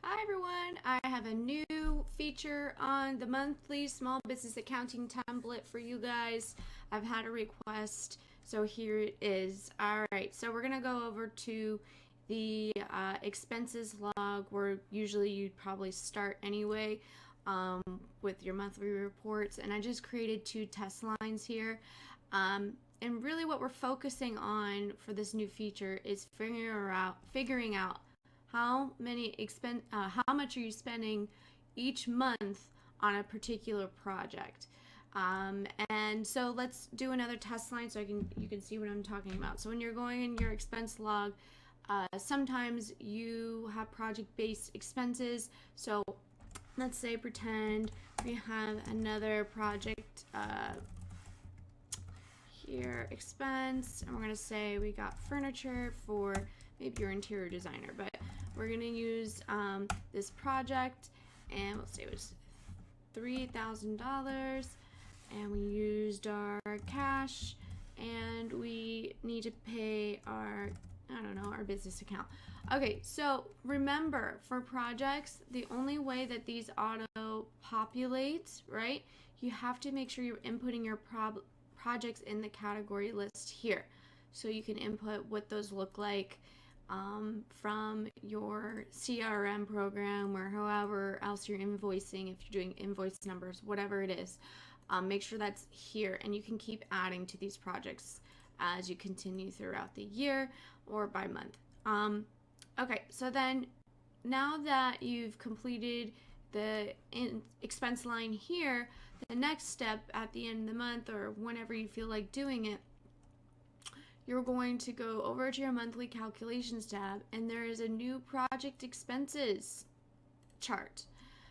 Hi everyone, I have a new feature on the monthly small business accounting template for you guys. I've had a request, so here it is. Alright, so we're going to go over to the expenses log where usually you'd probably start anyway with your monthly reports, and I just created two test lines here. And really what we're focusing on for this new feature is figuring out how much are you spending each month on a particular project. And so let's do another test line so you can see what I'm talking about. So when you're going in your expense log, sometimes you have project-based expenses. So let's say pretend we have another project here, expense, and we're going to say we got furniture for maybe your interior designer, but we're going to use this project, and we'll say it was $3,000, and we used our cash, and we need to pay our business account. Okay, so remember, for projects, the only way that these auto populate, right, you have to make sure you're inputting your projects in the category list here. So you can input what those look like from your CRM program or however else you're invoicing, if you're doing invoice numbers, whatever it is. Make sure that's here, and you can keep adding to these projects as you continue throughout the year or by month. Okay, so then now that you've completed the expense line here, the next step at the end of the month or whenever you feel like doing it, you're going to go over to your monthly calculations tab, and there is a new project expenses chart.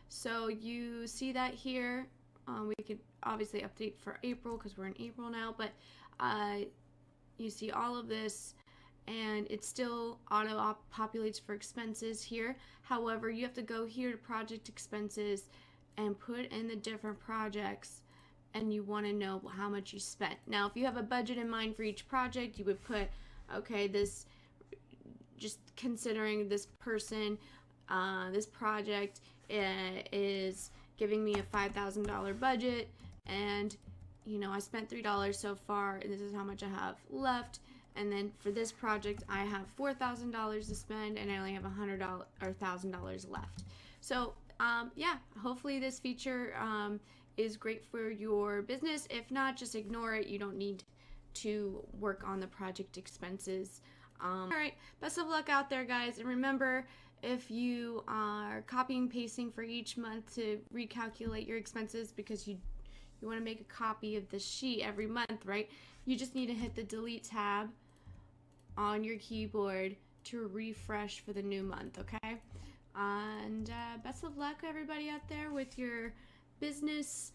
So you see that here. We could obviously update for April because we're in April now, but you see all of this, and it still auto populates for expenses here. However, you have to go here to project expenses and put in the different projects, and you want to know how much you spent. Now, if you have a budget in mind for each project, you would put, okay, this, just considering this person, this project is giving me a $5,000 budget, and I spent $3 so far, and this is how much I have left. And then for this project, I have $4,000 to spend, and I only have $100 or $1,000 left. So yeah, hopefully this feature is great for your business. If not, just ignore it. You don't need to work on the project expenses. All right, best of luck out there, guys. And remember, if you are copying and pasting for each month to recalculate your expenses because you want to make a copy of the sheet every month, right? You just need to hit the delete tab on your keyboard to refresh for the new month, okay? And best of luck, everybody out there, with your business